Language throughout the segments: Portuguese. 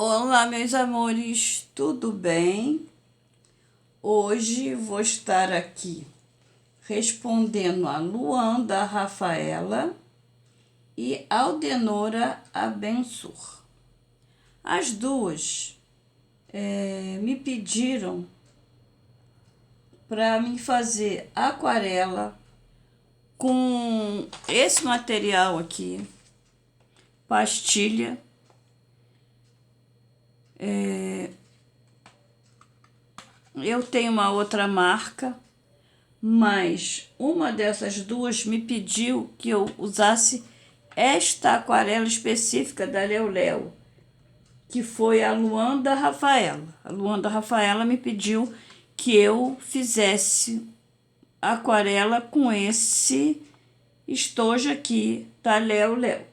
Olá, meus amores, tudo bem? Hoje vou estar aqui respondendo a Luanda Rafaela e Aldenora Abensur. As duas me pediram para me fazer aquarela com esse material aqui, pastilha. Eu tenho uma outra marca, mas uma dessas duas me pediu que eu usasse esta aquarela específica da Leo, que foi a Luanda Rafaela. A Luanda Rafaela me pediu que eu fizesse aquarela com esse estojo aqui da Leo.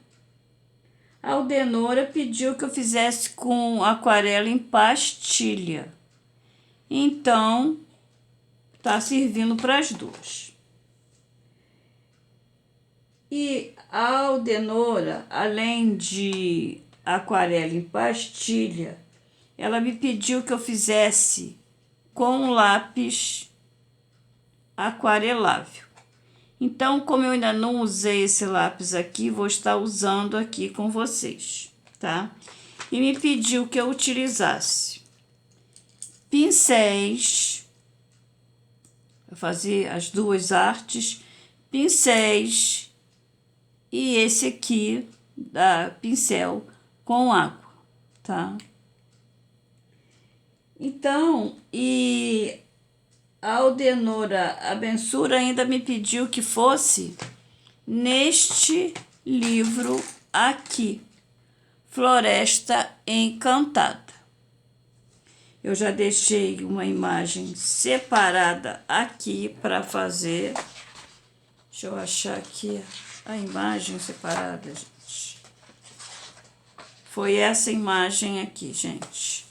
A Aldenora pediu que eu fizesse com aquarela em pastilha. Então, tá servindo para as duas. E a Aldenora, além de aquarela em pastilha, ela me pediu que eu fizesse com lápis aquarelável. Então, como eu ainda não usei esse lápis aqui, vou estar usando aqui com vocês, tá? E me pediu que eu utilizasse pincéis, para fazer as duas artes, pincéis e esse aqui da pincel com água, tá? Então, e a Aldenora Abensura ainda me pediu que fosse neste livro aqui, Floresta Encantada. Eu já deixei uma imagem separada aqui para fazer. Deixa eu achar aqui a imagem separada, gente. Foi essa imagem aqui, gente.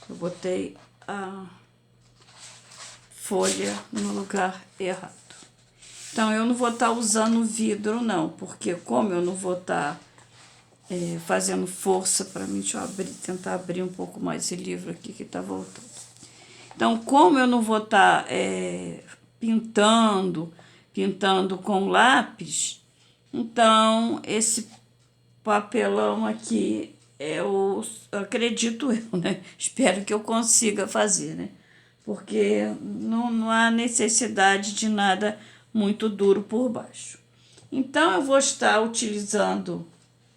Eu botei a folha no lugar errado. Então, eu não vou estar usando vidro, não, porque como eu não vou estar fazendo força para mim, deixa eu tentar abrir um pouco mais esse livro aqui que está voltando. Então, como eu não vou estar pintando com lápis, então esse papelão aqui acredito eu, né? Espero que eu consiga fazer, né? Porque não há necessidade de nada muito duro por baixo. Então, eu vou estar utilizando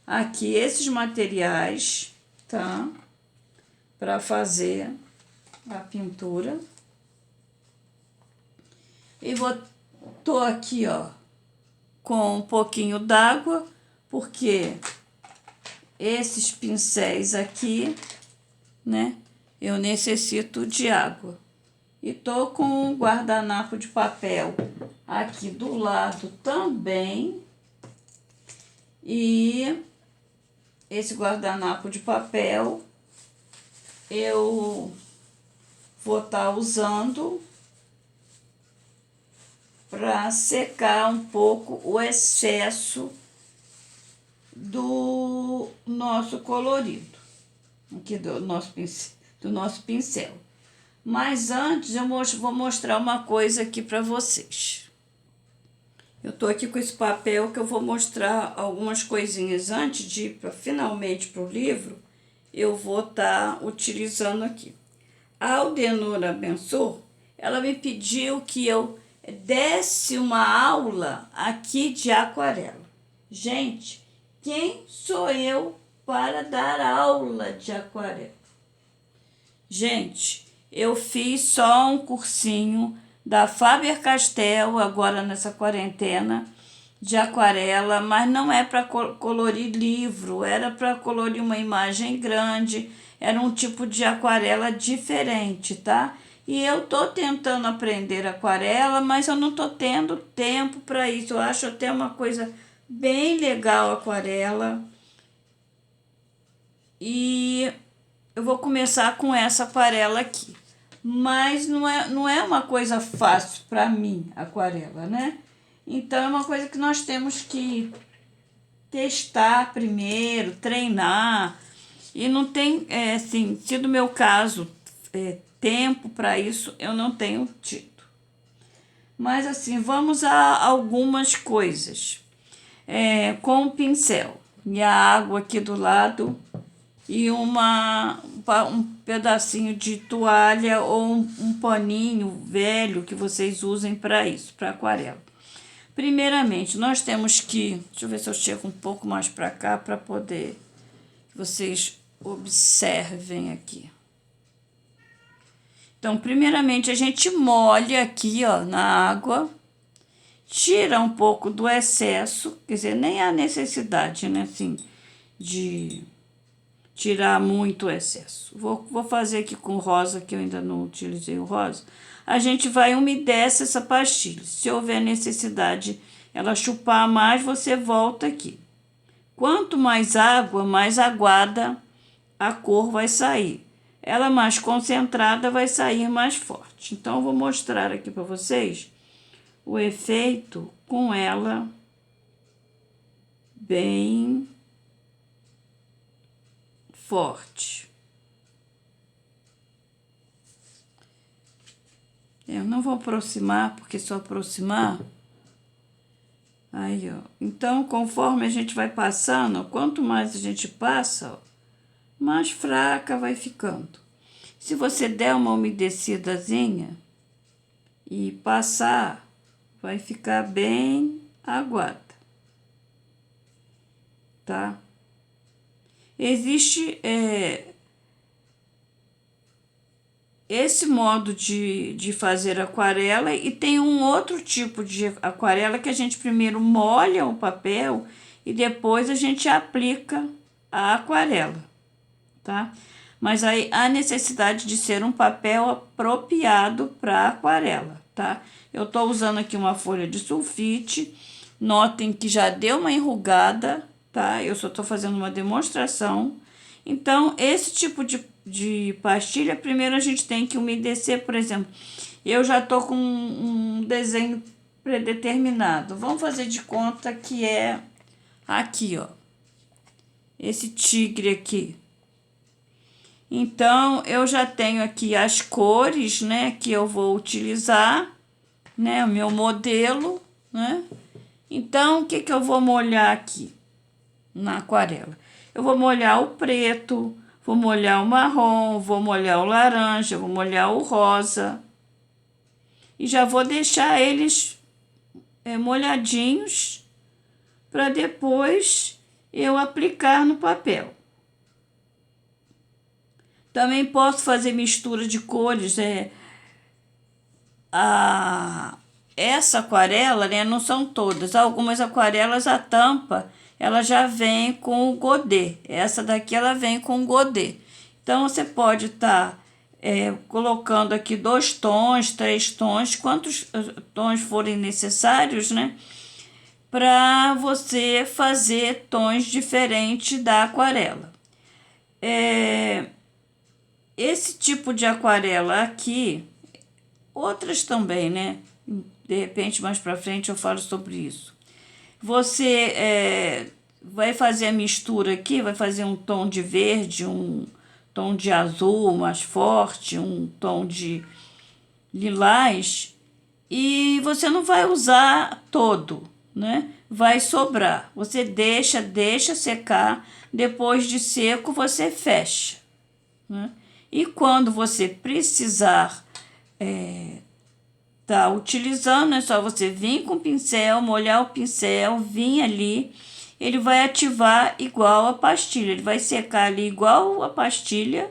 aqui esses materiais, tá? Para fazer a pintura. E tô aqui, ó, com um pouquinho d'água, porque esses pincéis aqui, né, eu necessito de água. E tô com um guardanapo de papel aqui do lado também. E esse guardanapo de papel eu vou estar usando para secar um pouco o excesso do nosso colorido, aqui do nosso pincel. Mas antes eu vou mostrar uma coisa aqui para vocês. Eu tô aqui com esse papel que eu vou mostrar algumas coisinhas antes de ir finalmente para o livro. Eu vou estar utilizando aqui. A Aldenora Abensur, ela me pediu que eu desse uma aula aqui de aquarela. Gente, quem sou eu para dar aula de aquarela? Gente, eu fiz só um cursinho da Faber-Castell agora nessa quarentena de aquarela, mas não é para colorir livro, era para colorir uma imagem grande, era um tipo de aquarela diferente, tá? E eu tô tentando aprender aquarela, mas eu não tô tendo tempo para isso. Eu acho até uma coisa bem legal a aquarela. E eu vou começar com essa aquarela aqui. Mas não é uma coisa fácil para mim, aquarela, né? Então, é uma coisa que nós temos que testar primeiro, treinar. E não tem, assim, se no meu caso, tempo para isso, eu não tenho tido. Mas assim, vamos a algumas coisas. Com o pincel e a água aqui do lado e um pedacinho de toalha ou um paninho velho que vocês usem para isso, para aquarela. Primeiramente, nós temos que... Deixa eu ver se eu chego um pouco mais para cá para poder que vocês observem aqui. Então, primeiramente, a gente molha aqui, ó, na água, tira um pouco do excesso, quer dizer, nem há necessidade, né, assim, de tirar muito o excesso. Vou fazer aqui com rosa, que eu ainda não utilizei o rosa. A gente vai umedece essa pastilha. Se houver necessidade ela chupar mais, você volta aqui. Quanto mais água, mais aguada a cor vai sair. Ela mais concentrada vai sair mais forte. Então, eu vou mostrar aqui para vocês o efeito com ela bem forte. Eu não vou aproximar, porque se eu aproximar... Aí, ó. Então, conforme a gente vai passando, quanto mais a gente passa, ó, mais fraca vai ficando. Se você der uma umedecidazinha e passar, vai ficar bem aguada, tá? Existe esse modo de fazer aquarela e tem um outro tipo de aquarela que a gente primeiro molha o papel e depois a gente aplica a aquarela, tá? Mas aí há necessidade de ser um papel apropriado para aquarela, tá? Eu tô usando aqui uma folha de sulfite, notem que já deu uma enrugada, tá? Eu só tô fazendo uma demonstração. Então, esse tipo de pastilha, primeiro a gente tem que umedecer, por exemplo, eu já tô com um desenho predeterminado. Vamos fazer de conta que é aqui, ó, esse tigre aqui. Então, eu já tenho aqui as cores, né, que eu vou utilizar, né, o meu modelo, né? Então, o que que eu vou molhar aqui na aquarela? Eu vou molhar o preto, vou molhar o marrom, vou molhar o laranja, vou molhar o rosa. E já vou deixar eles molhadinhos para depois eu aplicar no papel. Também posso fazer mistura de cores. Essa aquarela, né, não são todas. Algumas aquarelas, a tampa, ela já vem com o godê. Essa daqui, ela vem com o godê. Então, você pode estar colocando aqui 2 tons, 3 tons, quantos tons forem necessários, né? Para você fazer tons diferentes da aquarela. Esse tipo de aquarela aqui, outras também, né? De repente, mais para frente eu falo sobre isso. Você vai fazer a mistura aqui, vai fazer um tom de verde, um tom de azul mais forte, um tom de lilás, e você não vai usar todo, né? Vai sobrar. Você deixa secar, depois de seco você fecha, né? E quando você precisar tá utilizando, é só você vir com o pincel, molhar o pincel, vir ali, ele vai ativar igual a pastilha, ele vai secar ali igual a pastilha,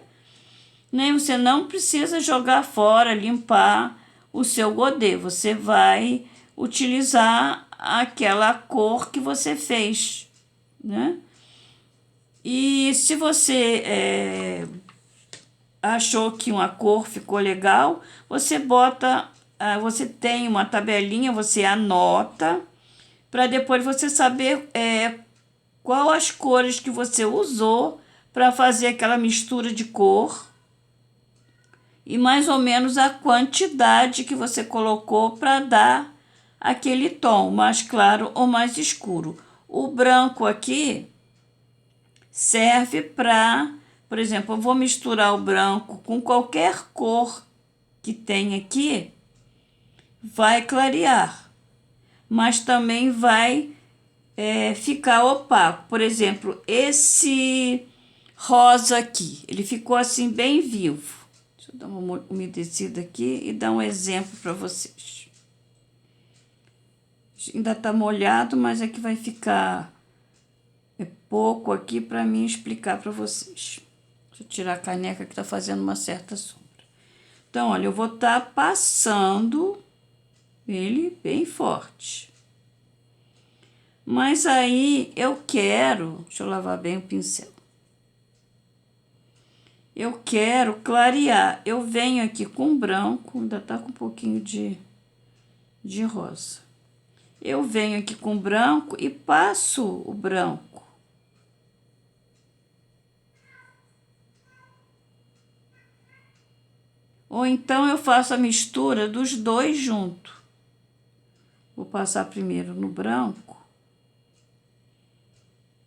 né? Você não precisa jogar fora, limpar o seu godê, você vai utilizar aquela cor que você fez, né? E se você achou que uma cor ficou legal, você bota, você tem uma tabelinha, você anota, para depois você saber qual as cores que você usou para fazer aquela mistura de cor e mais ou menos a quantidade que você colocou para dar aquele tom mais claro ou mais escuro. O branco aqui serve para por exemplo, eu vou misturar o branco com qualquer cor que tem aqui, vai clarear, mas também vai ficar opaco. Por exemplo, esse rosa aqui, ele ficou assim bem vivo. Deixa eu dar uma umedecida aqui e dar um exemplo para vocês. Ainda tá molhado, mas aqui vai ficar pouco aqui para mim explicar para vocês. Deixa eu tirar a caneca que tá fazendo uma certa sombra. Então, olha, eu vou estar passando ele bem forte. Mas aí eu quero, deixa eu lavar bem o pincel. Eu quero clarear. Eu venho aqui com branco, ainda tá com um pouquinho de rosa. Eu venho aqui com branco e passo o branco. Ou então eu faço a mistura dos dois juntos. Vou passar primeiro no branco.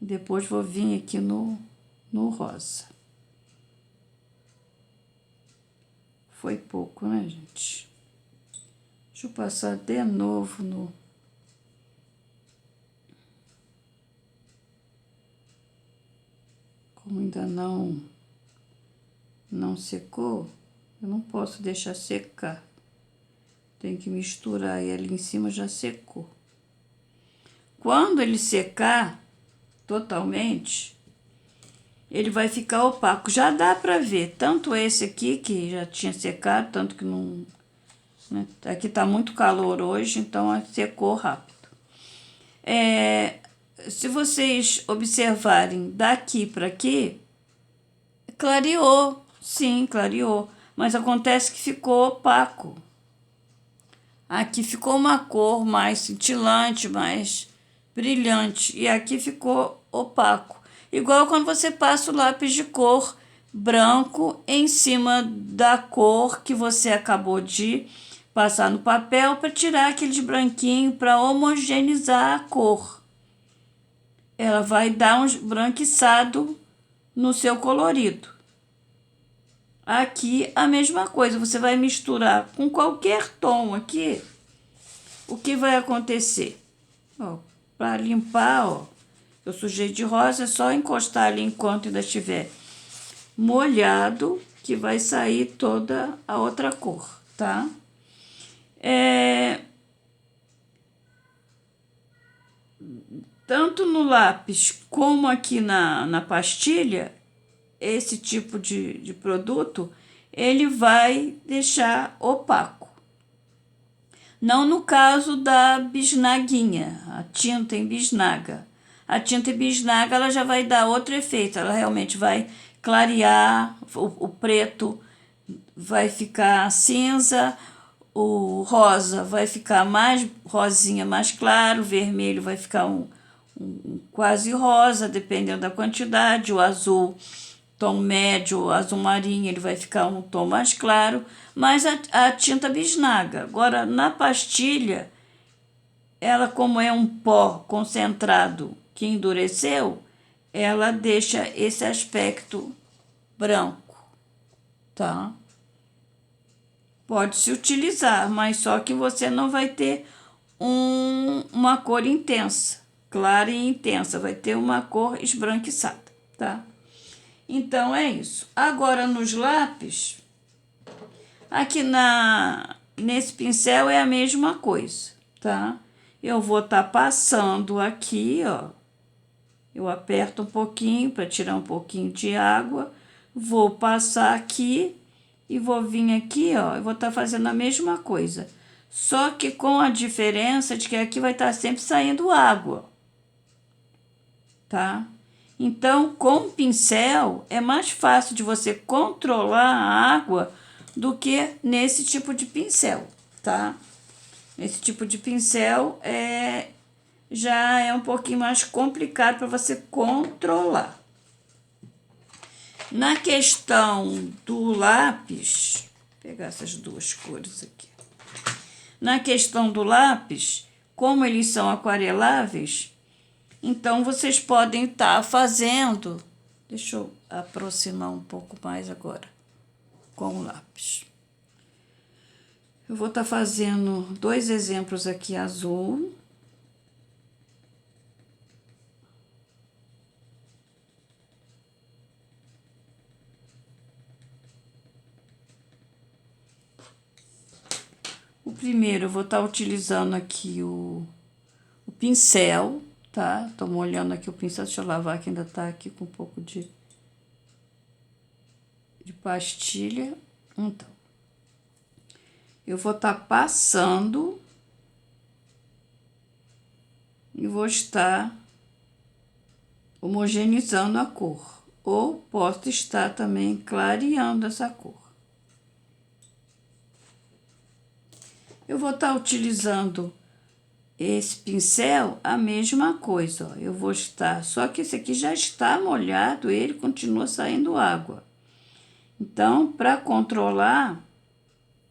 Depois vou vir aqui no rosa. Foi pouco, né, gente? Deixa eu passar de novo no... Como ainda não secou, eu não posso deixar secar. Tem que misturar e ali em cima já secou. Quando ele secar totalmente, ele vai ficar opaco. Já dá para ver, tanto esse aqui que já tinha secado, tanto que não... Né? Aqui tá muito calor hoje, então secou rápido. Se vocês observarem daqui para aqui, clareou, sim, clareou, mas acontece que ficou opaco. Aqui ficou uma cor mais cintilante, mais brilhante, e aqui ficou opaco. Igual quando você passa o lápis de cor branco em cima da cor que você acabou de passar no papel para tirar aquele branquinho, para homogeneizar a cor. Ela vai dar um branquiçado no seu colorido. Aqui a mesma coisa, você vai misturar com qualquer tom aqui. O que vai acontecer? Para limpar, ó, eu sujei de rosa, é só encostar ali enquanto ainda estiver molhado, que vai sair toda a outra cor, tá? Tanto no lápis como aqui na pastilha, esse tipo de produto, ele vai deixar opaco. Não no caso da bisnaguinha, a tinta em bisnaga. A tinta em bisnaga, ela já vai dar outro efeito, ela realmente vai clarear, o preto vai ficar cinza, o rosa vai ficar mais rosinha, mais claro, o vermelho vai ficar um quase rosa, dependendo da quantidade, o azul tom médio, o azul marinho, ele vai ficar um tom mais claro, mas a tinta bisnaga. Agora, na pastilha, ela como é um pó concentrado que endureceu, ela deixa esse aspecto branco, tá? Pode-se utilizar, mas só que você não vai ter uma cor intensa, clara e intensa, vai ter uma cor esbranquiçada, tá? Então, é isso. Agora, nos lápis, aqui nesse pincel é a mesma coisa, tá? Eu vou estar passando aqui, ó. Eu aperto um pouquinho para tirar um pouquinho de água. Vou passar aqui e vou vir aqui, ó. Eu vou estar fazendo a mesma coisa. Só que com a diferença de que aqui vai estar sempre saindo água, tá? Então, com o pincel, é mais fácil de você controlar a água do que nesse tipo de pincel, tá? Esse tipo de pincel já é um pouquinho mais complicado para você controlar. Na questão do lápis, vou pegar essas duas cores aqui. Na questão do lápis, como eles são aquareláveis, então vocês podem estar fazendo, Deixa eu aproximar um pouco mais agora com o lápis. Eu vou estar fazendo 2 exemplos aqui azul. O primeiro eu vou estar utilizando aqui o pincel, tá? Tô molhando aqui o pincel, deixa eu lavar que ainda tá aqui com um pouco de pastilha. Então, eu vou estar passando e vou estar homogeneizando a cor, ou posso estar também clareando essa cor. Eu vou estar utilizando esse pincel, a mesma coisa, ó. Eu vou estar, só que esse aqui já está molhado, ele continua saindo água. Então, para controlar,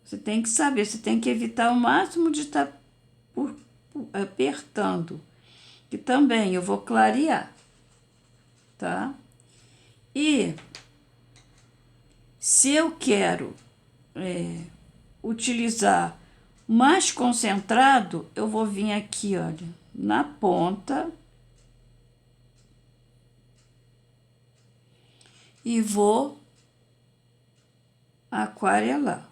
você tem que saber, você tem que evitar o máximo de estar apertando. E também eu vou clarear, tá? E se eu quero utilizar mais concentrado, eu vou vir aqui, olha, na ponta e vou aquarelar.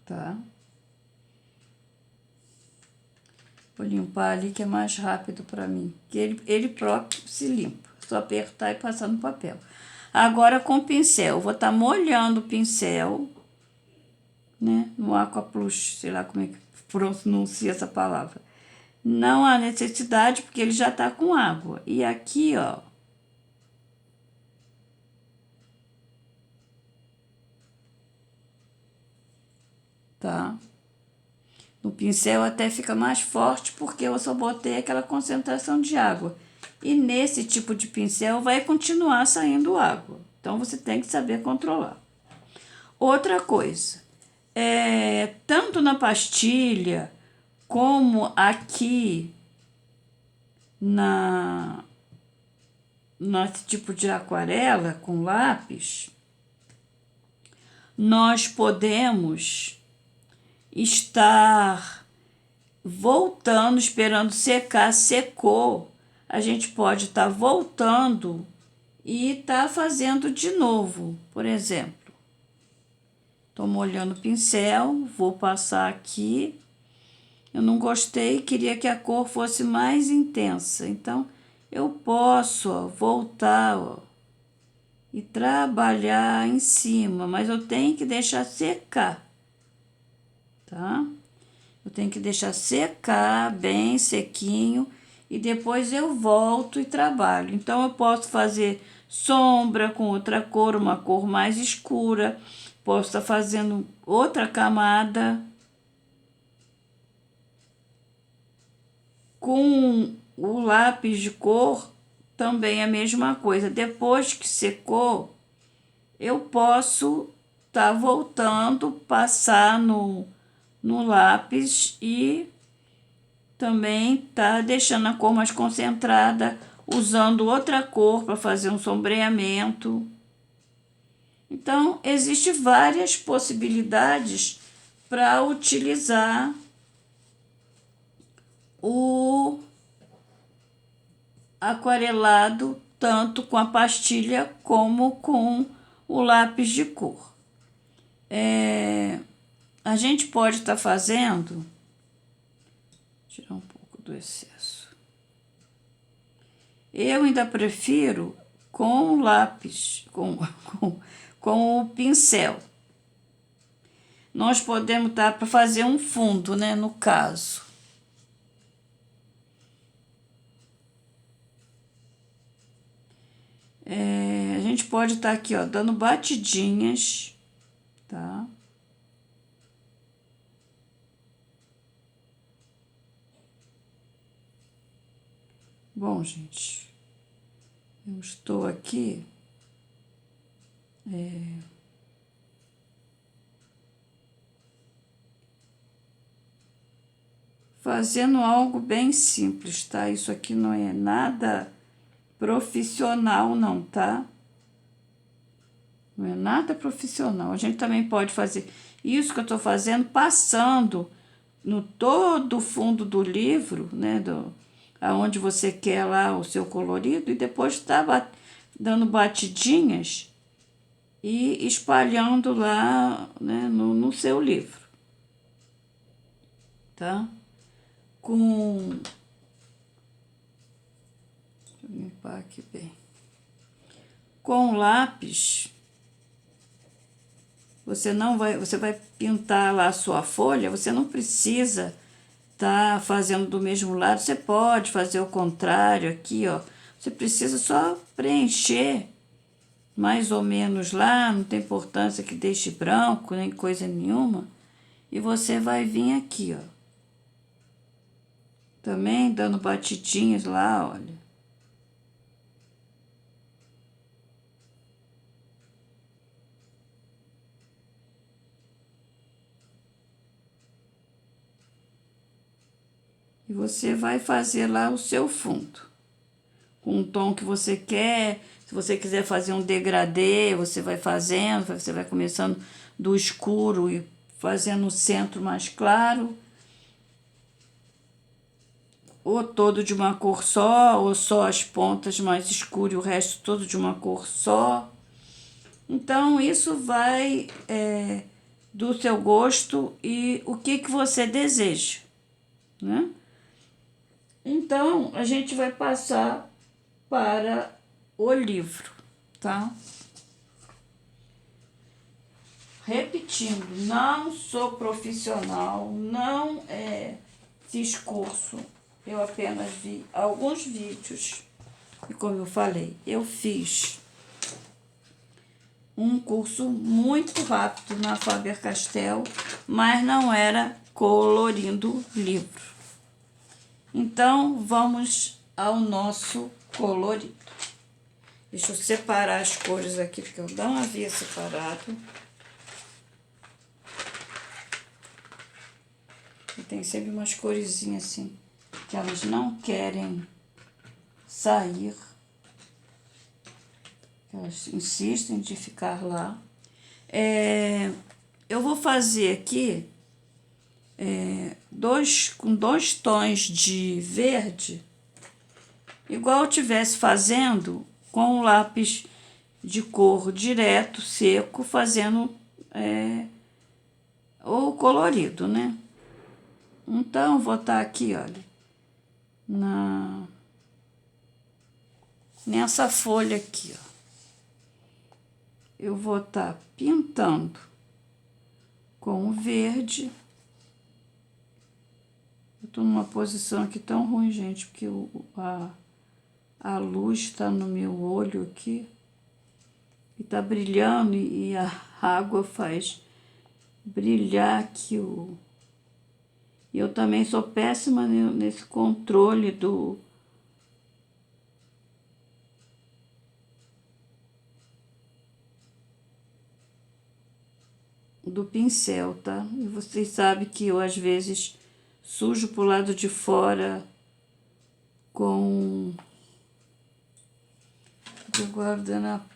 Tá? Vou limpar ali que é mais rápido para mim, que ele próprio se limpa, só apertar e passar no papel. Agora com o pincel, eu vou estar molhando o pincel, né, no Aqua Plus, sei lá como é que pronuncia essa palavra. Não há necessidade porque ele já tá com água. E aqui, ó, tá? No pincel até fica mais forte porque eu só botei aquela concentração de água. E nesse tipo de pincel vai continuar saindo água. Então você tem que saber controlar. Outra coisa, tanto na pastilha como aqui nesse tipo de aquarela com lápis, nós podemos estar voltando, esperando secar, secou, a gente pode estar voltando e estar fazendo de novo. Por exemplo, estou molhando o pincel, vou passar aqui. Eu não gostei, queria que a cor fosse mais intensa, então eu posso, ó, voltar, ó, e trabalhar em cima, mas eu tenho que deixar secar, tá? Eu tenho que deixar secar bem sequinho e depois eu volto e trabalho. Então, eu posso fazer sombra com outra cor, uma cor mais escura, posso estar fazendo outra camada com o lápis de cor, também a mesma coisa. Depois que secou, eu posso estar voltando, passar no lápis e também tá deixando a cor mais concentrada, usando outra cor para fazer um sombreamento. Então, existem várias possibilidades para utilizar o aquarelado, tanto com a pastilha como com o lápis de cor. A gente pode estar fazendo, tirar um pouco do excesso. Eu ainda prefiro com o lápis, com o pincel. Nós podemos dar para fazer um fundo, né, no caso. A gente pode estar aqui, ó, dando batidinhas, tá? Bom, gente, eu estou aqui fazendo algo bem simples, tá? Isso aqui não é nada profissional, não, tá? Não é nada profissional. A gente também pode fazer isso que eu estou fazendo, passando no todo o fundo do livro, né? Aonde você quer lá o seu colorido, e depois tá dando batidinhas e espalhando lá, né, no seu livro, tá? Deixa eu limpar aqui bem. Com lápis, você vai pintar lá a sua folha, você não precisa tá fazendo do mesmo lado, você pode fazer o contrário aqui, ó. Você precisa só preencher mais ou menos lá, não tem importância que deixe branco, nem coisa nenhuma. E você vai vir aqui, ó. Também dando batidinhas lá, olha. E você vai fazer lá o seu fundo, com o tom que você quer. Se você quiser fazer um degradê, você vai fazendo, você vai começando do escuro e fazendo o centro mais claro, ou todo de uma cor só, ou só as pontas mais escuras e o resto todo de uma cor só. Então, isso vai do seu gosto e o que você deseja, né? Então, a gente vai passar para o livro, tá? Repetindo, não sou profissional, não fiz curso, eu apenas vi alguns vídeos e, como eu falei, eu fiz um curso muito rápido na Faber-Castell, mas não era colorindo livro. Então, vamos ao nosso colorido. Deixa eu separar as cores aqui, porque eu não havia separado. E tem sempre umas coresinhas assim, que elas não querem sair. Elas insistem de ficar lá. Eu vou fazer aqui com dois tons de verde, igual eu estivesse fazendo com o lápis de cor direto, seco, fazendo o colorido, né? Então, vou estar aqui, olha, nessa folha aqui, ó. Eu vou estar pintando com o verde. Eu tô numa posição aqui tão ruim, gente, porque a luz está no meu olho aqui e tá brilhando, e a água faz brilhar aqui E eu também sou péssima nesse controle do pincel, tá? E vocês sabem que eu, às vezes, sujo pro lado de fora com o guardanapo.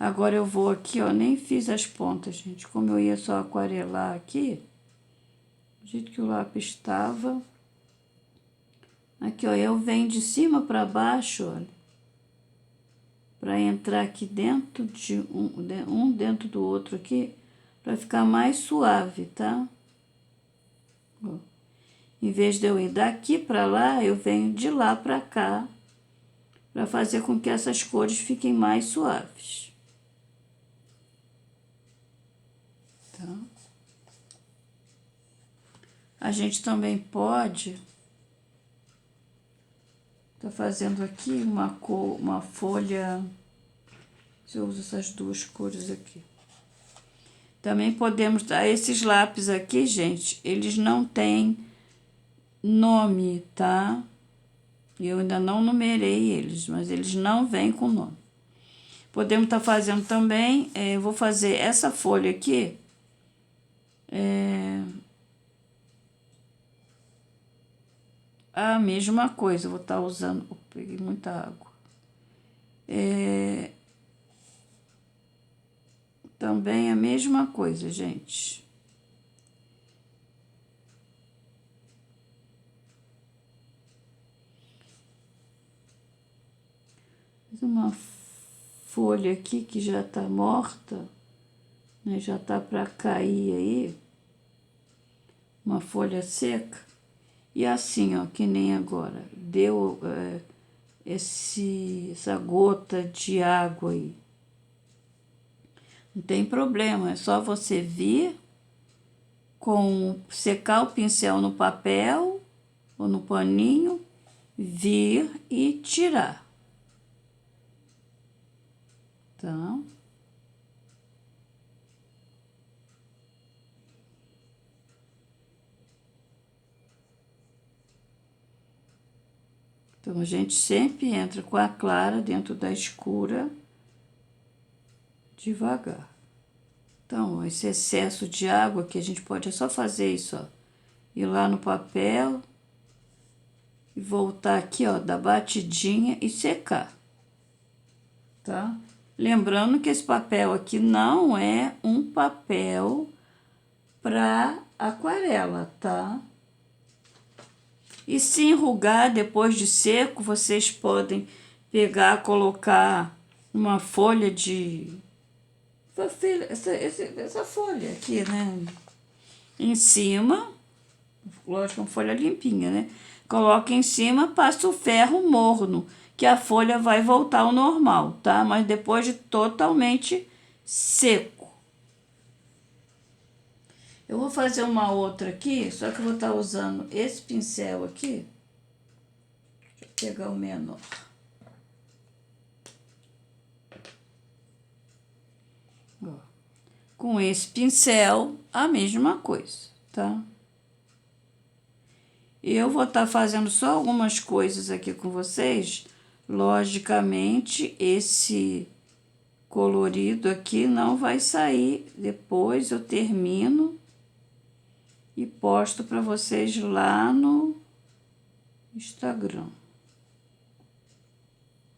Agora eu vou aqui, ó, nem fiz as pontas, gente. Como eu ia só aquarelar aqui, do jeito que o lápis estava. Aqui, ó, eu venho de cima para baixo, olha, para entrar aqui dentro de um dentro do outro aqui, para ficar mais suave, tá? Ó. Em vez de eu ir daqui para lá, eu venho de lá para cá, para fazer com que essas cores fiquem mais suaves. Tá? A gente também pode tá fazendo aqui uma folha. Eu uso essas duas cores aqui. Também podemos dar esses lápis aqui, gente, eles não têm nome, tá? Eu ainda não numerei eles, mas eles não vêm com nome. Podemos estar fazendo também, eu vou fazer essa folha aqui, a mesma coisa. Eu vou estar usando... Eu peguei muita água. Também a mesma coisa, gente. Fiz uma folha aqui que já tá morta, né? Já tá para cair aí. Uma folha seca. E assim, ó, que nem agora. Deu essa gota de água aí. Não tem problema, é só você vir secar o pincel no papel ou no paninho, vir e tirar. Tá? Então, a gente sempre entra com a clara dentro da escura, devagar. Então, esse excesso de água que a gente pode é só fazer isso, ó. Ir lá no papel e voltar aqui, ó, dar batidinha e secar, tá? Lembrando que esse papel aqui não é um papel para aquarela, tá? E se enrugar depois de seco, vocês podem pegar, colocar uma folha de... Essa folha aqui, né? Em cima, lógico, uma folha limpinha, né? Coloca em cima, passa o ferro morno, que a folha vai voltar ao normal, tá? Mas depois de totalmente seco. Eu vou fazer uma outra aqui, só que eu vou estar usando esse pincel aqui. Deixa eu pegar o menor. Ó. Com esse pincel, a mesma coisa, tá? Eu vou estar fazendo só algumas coisas aqui com vocês. Logicamente, esse colorido aqui não vai sair. Depois eu termino e posto para vocês lá no Instagram.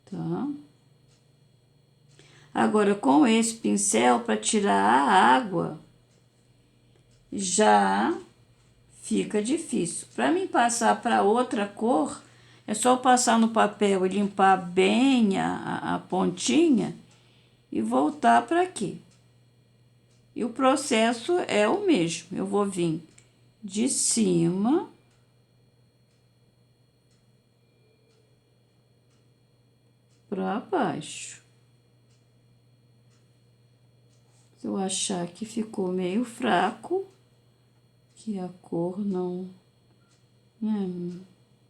Tá? Agora, com esse pincel, para tirar a água, já fica difícil. Para mim passar para outra cor, é só passar no papel e limpar bem a pontinha e voltar para aqui. E o processo é o mesmo. Eu vou vir de cima para baixo. Se eu achar que ficou meio fraco, que a cor não, né,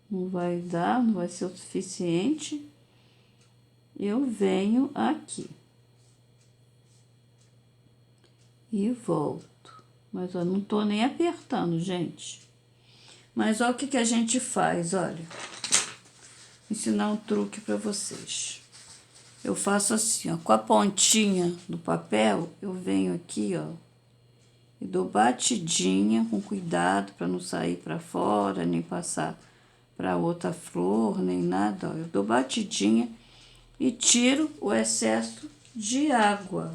não vai dar, não vai ser o suficiente, eu venho aqui e volto. Mas eu não tô nem apertando, gente. Mas olha o que a gente faz, olha. Vou ensinar um truque para vocês. Eu faço assim, ó, com a pontinha do papel, eu venho aqui, ó, e dou batidinha com cuidado para não sair para fora, nem passar para outra flor, nem nada, ó. Eu dou batidinha e tiro o excesso de água,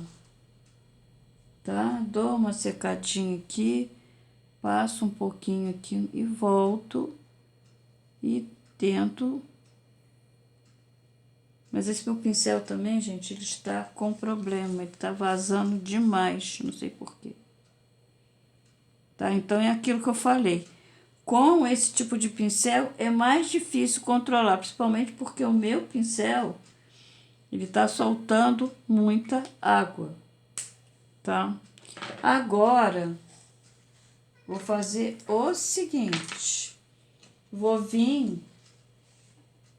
tá? Dou uma secadinha aqui, passo um pouquinho aqui e volto e tento. Mas esse meu pincel também, gente, ele está com problema, ele está vazando demais, não sei porquê. Tá? Então, é aquilo que eu falei. Com esse tipo de pincel, é mais difícil controlar, principalmente porque o meu pincel, ele tá soltando muita água, tá? Agora, vou fazer o seguinte. Vou vir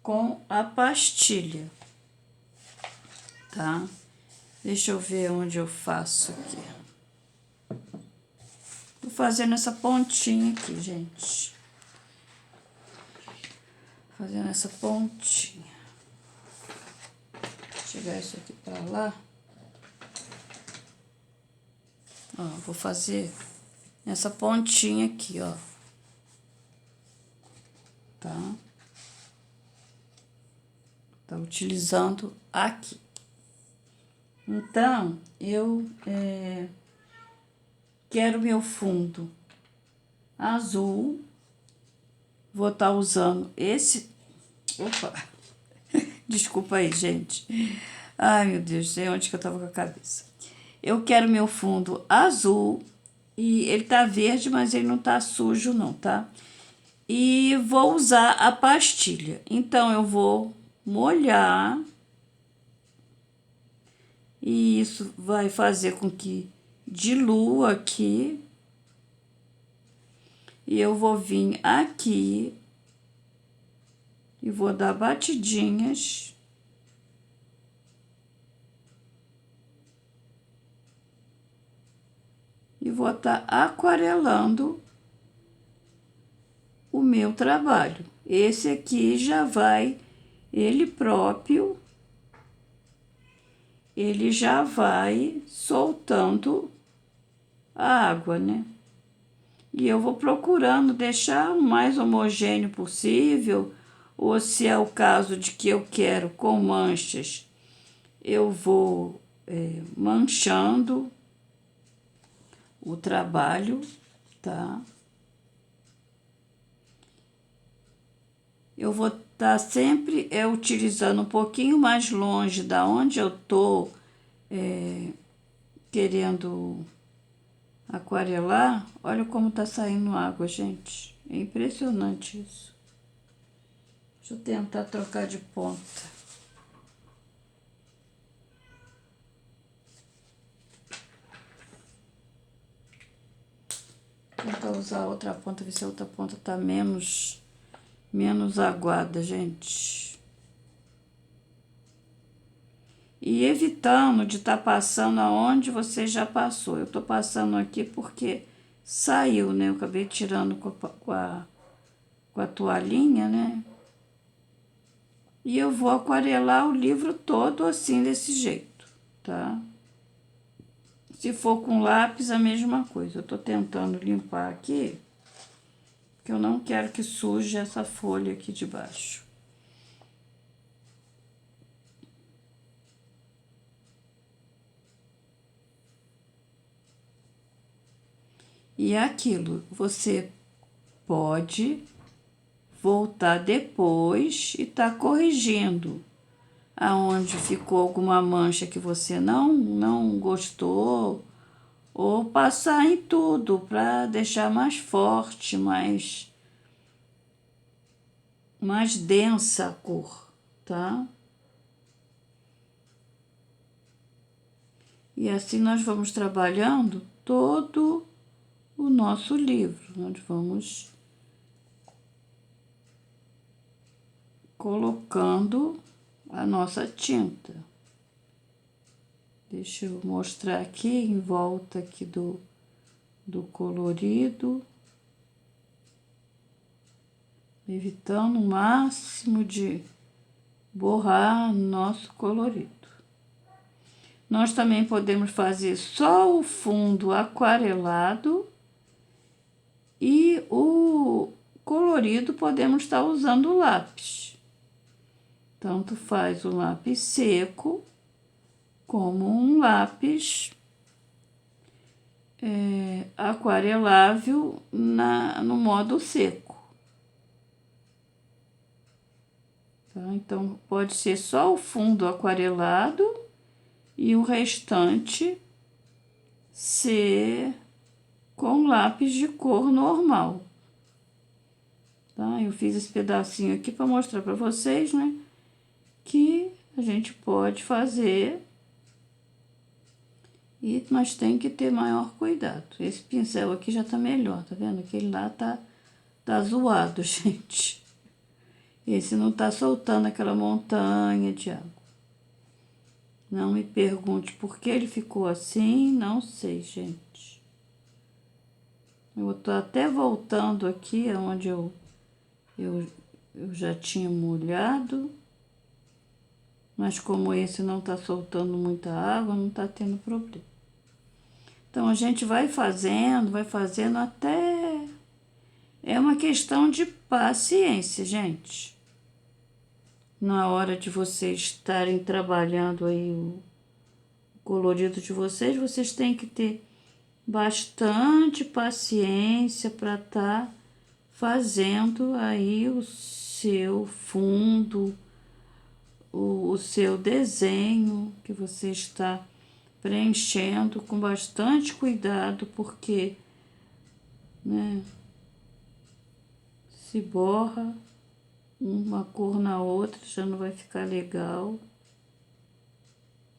com a pastilha, tá? Deixa eu ver onde eu faço aqui. Vou fazer nessa pontinha aqui, gente. Fazendo essa pontinha. Vou chegar isso aqui pra lá. Ó, vou fazer essa pontinha aqui, ó. tá? Tá utilizando aqui. Então, eu quero meu fundo azul. Vou estar usando esse... Opa! Desculpa aí, gente. Ai, meu Deus, sei onde que eu tava com a cabeça. Eu quero meu fundo azul. E ele tá verde, mas ele não tá sujo não, tá? E vou usar a pastilha. Então, eu vou molhar. E isso vai fazer com que dilua aqui. E eu vou vir aqui e vou dar batidinhas. E vou estar aquarelando o meu trabalho. Esse aqui já vai, ele próprio, ele já vai soltando a água, né? E eu vou procurando deixar o mais homogêneo possível, ou se é o caso de que eu quero com manchas, eu vou manchando o trabalho, tá? Eu vou estar sempre utilizando um pouquinho mais longe da onde eu tô querendo aquarelar. Olha como tá saindo água, gente. É impressionante isso. Deixa eu tentar trocar de ponta. Tentar usar a outra ponta, ver se a outra ponta tá menos aguada, gente. E evitando de estar passando aonde você já passou. Eu tô passando aqui porque saiu, né? Eu acabei tirando com a toalhinha, né? E eu vou aquarelar o livro todo assim, desse jeito, tá? Se for com lápis, a mesma coisa. Eu tô tentando limpar aqui, porque eu não quero que suje essa folha aqui de baixo. E é aquilo, você pode voltar depois e tá corrigindo aonde ficou alguma mancha que você não gostou, ou passar em tudo para deixar mais forte, mais densa a cor, tá? E assim nós vamos trabalhando todo o nosso livro. Nós vamos colocando a nossa tinta. Deixa eu mostrar aqui em volta aqui do colorido, evitando o máximo de borrar nosso colorido. Nós também podemos fazer só o fundo aquarelado e o colorido podemos estar usando o lápis. Tanto faz o lápis seco como um lápis aquarelável no modo seco. Tá? Então, pode ser só o fundo aquarelado e o restante ser com lápis de cor normal. Tá? Eu fiz esse pedacinho aqui para mostrar para vocês, né, que a gente pode fazer, mas tem que ter maior cuidado. Esse pincel aqui já tá melhor, tá vendo? Aquele lá tá zoado, gente. Esse não tá soltando aquela montanha de água. Não me pergunte por que ele ficou assim, não sei, gente. Eu tô até voltando aqui onde eu já tinha molhado. Mas como esse não tá soltando muita água, não tá tendo problema. Então, a gente vai fazendo até... É uma questão de paciência, gente. Na hora de vocês estarem trabalhando aí o colorido de vocês, vocês têm que ter bastante paciência para estar fazendo aí o seu fundo, o seu desenho que você está preenchendo com bastante cuidado, porque, né, se borra uma cor na outra já não vai ficar legal.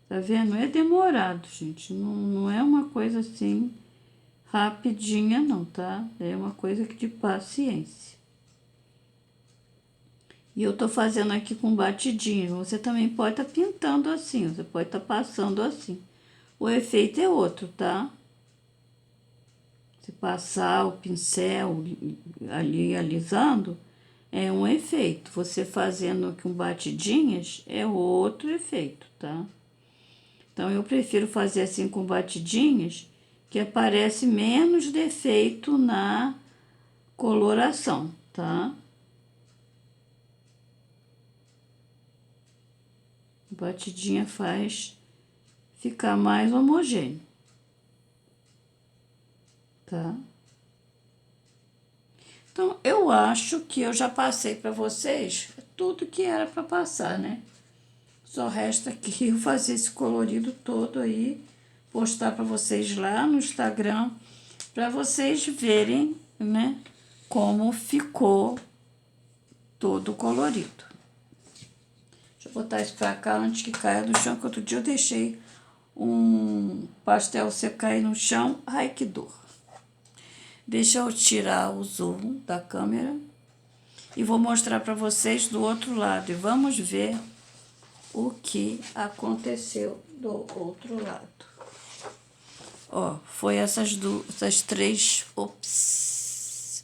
Tá vendo? É demorado, gente. Não é uma coisa assim rapidinha, não, tá? É uma coisa de paciência. E eu tô fazendo aqui com batidinho. Você também pode estar pintando assim, você pode estar passando assim. O efeito é outro, tá? Se passar o pincel ali alisando, é um efeito. Você fazendo com batidinhas é outro efeito, tá? Então, eu prefiro fazer assim com batidinhas, que aparece menos defeito na coloração, tá? Batidinha faz ficar mais homogêneo, tá? Então, eu acho que eu já passei para vocês tudo que era para passar, né? Só resta aqui eu fazer esse colorido todo aí, postar para vocês lá no Instagram, para vocês verem, né, como ficou todo colorido. Deixa eu botar isso para cá antes que caia no chão, que outro dia eu deixei um pastel secar aí no chão. Ai, que dor. Deixa eu tirar o zoom da câmera e vou mostrar para vocês do outro lado. E vamos ver o que aconteceu do outro lado. Ó, foi essas três... Ops!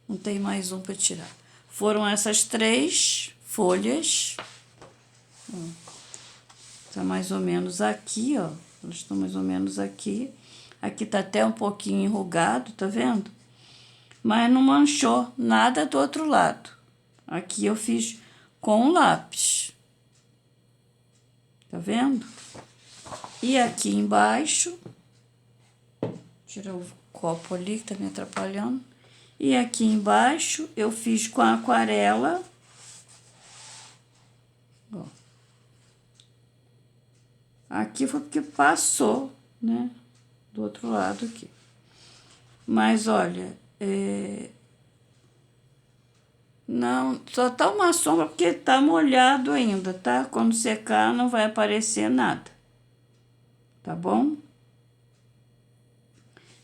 Não tem mais um para tirar. Foram essas 3 folhas. Tá mais ou menos aqui, ó. Elas estão mais ou menos aqui. Aqui tá até um pouquinho enrugado, tá vendo? Mas não manchou nada do outro lado. Aqui eu fiz com lápis. Tá vendo? E aqui embaixo, tirar o copo ali que tá me atrapalhando. E aqui embaixo eu fiz com a aquarela. Ó. Aqui foi porque passou, né? Do outro lado aqui. Mas olha, não, só tá uma sombra porque tá molhado ainda, tá? Quando secar não vai aparecer nada, tá bom?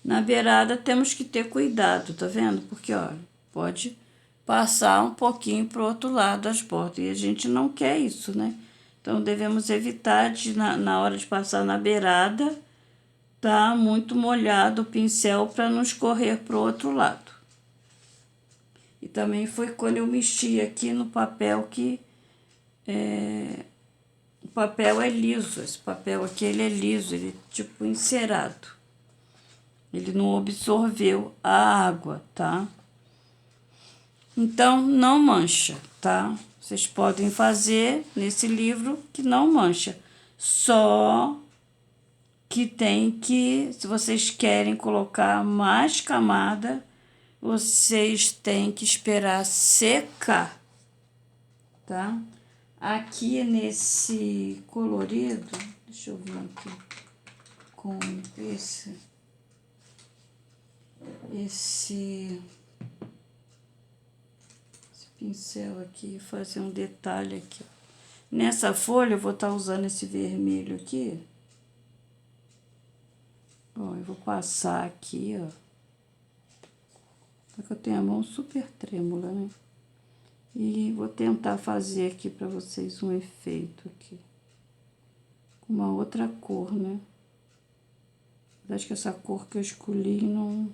Na beirada temos que ter cuidado, tá vendo? Porque, olha, pode passar um pouquinho pro outro lado das bordas e a gente não quer isso, né? Então, devemos evitar na hora de passar na beirada, tá muito molhado o pincel para não escorrer pro outro lado. E também foi quando eu mexi aqui no papel que o papel é liso. Esse papel aqui, ele é liso, ele é tipo encerado. Ele não absorveu a água, tá? Então, não mancha, tá? Vocês podem fazer nesse livro que não mancha. Só que tem que, se vocês querem colocar mais camada, vocês têm que esperar secar, tá? Aqui nesse colorido, deixa eu vir aqui com esse pincel aqui, fazer um detalhe aqui. Nessa folha eu vou estar usando esse vermelho aqui. Ó, eu vou passar aqui, ó. Só que eu tenho a mão super trêmula, né? E vou tentar fazer aqui para vocês um efeito aqui. Com uma outra cor, né? Acho que essa cor que eu escolhi não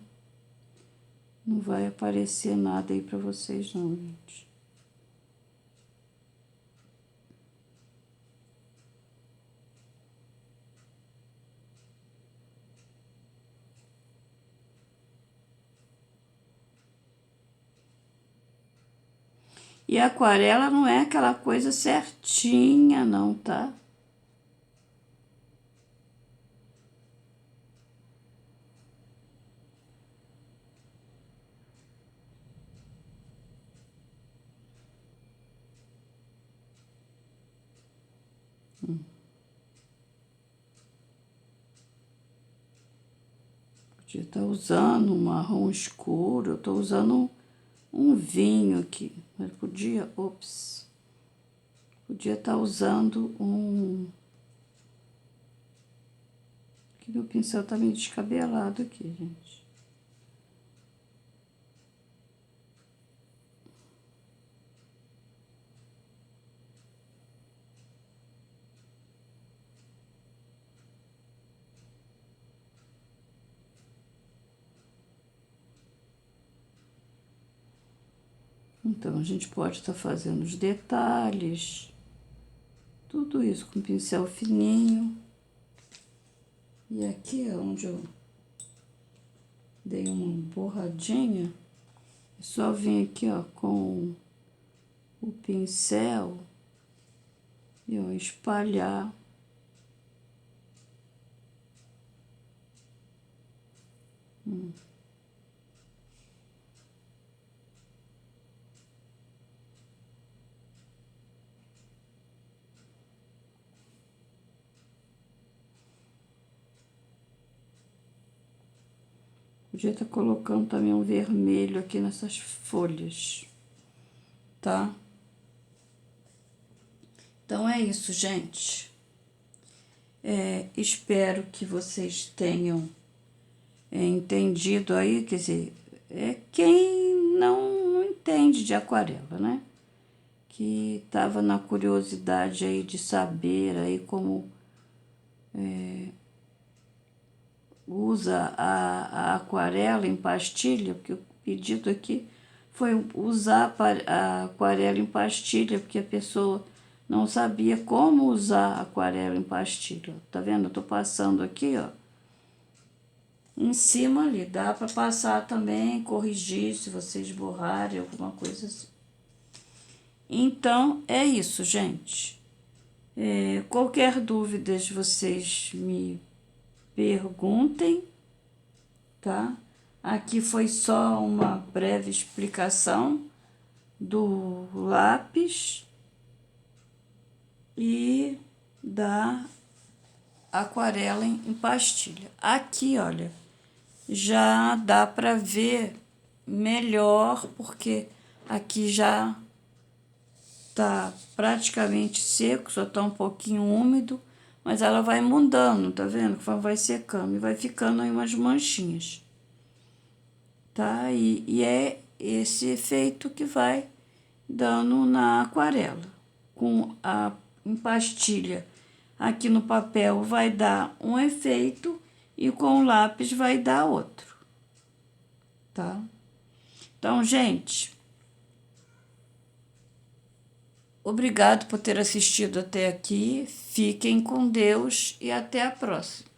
vai aparecer nada aí para vocês não, gente. E a aquarela não é aquela coisa certinha, não, tá? Podia estar usando um marrom escuro. Eu estou usando um vinho aqui. Mas podia... Ops. Podia estar usando um... Aqui meu pincel tá meio descabelado aqui, gente. Então, a gente pode estar fazendo os detalhes, tudo isso com pincel fininho. E aqui é onde eu dei uma borradinha, é só vim aqui, ó, com o pincel e, ó, espalhar. Podia estar colocando também um vermelho aqui nessas folhas, tá? Então é isso, gente. Espero que vocês tenham entendido aí, quer dizer, quem não entende de aquarela, né? Que estava na curiosidade aí de saber aí como usa a aquarela em pastilha, porque o pedido aqui foi usar a aquarela em pastilha, porque a pessoa não sabia como usar a aquarela em pastilha. Tá vendo? Eu tô passando aqui, ó, em cima ali. Dá para passar também, corrigir se vocês borrarem alguma coisa assim. Então, é isso, gente. Qualquer dúvida vocês me perguntem, tá? Aqui foi só uma breve explicação do lápis e da aquarela em pastilha. Aqui, olha, já dá para ver melhor, porque aqui já tá praticamente seco, só tá um pouquinho úmido, mas ela vai mudando, tá vendo? Vai secando e vai ficando aí umas manchinhas, tá? E é esse efeito que vai dando na aquarela. Com a em pastilha aqui no papel vai dar um efeito e com o lápis vai dar outro, tá? Então, gente, obrigado por ter assistido até aqui. Fiquem com Deus e até a próxima.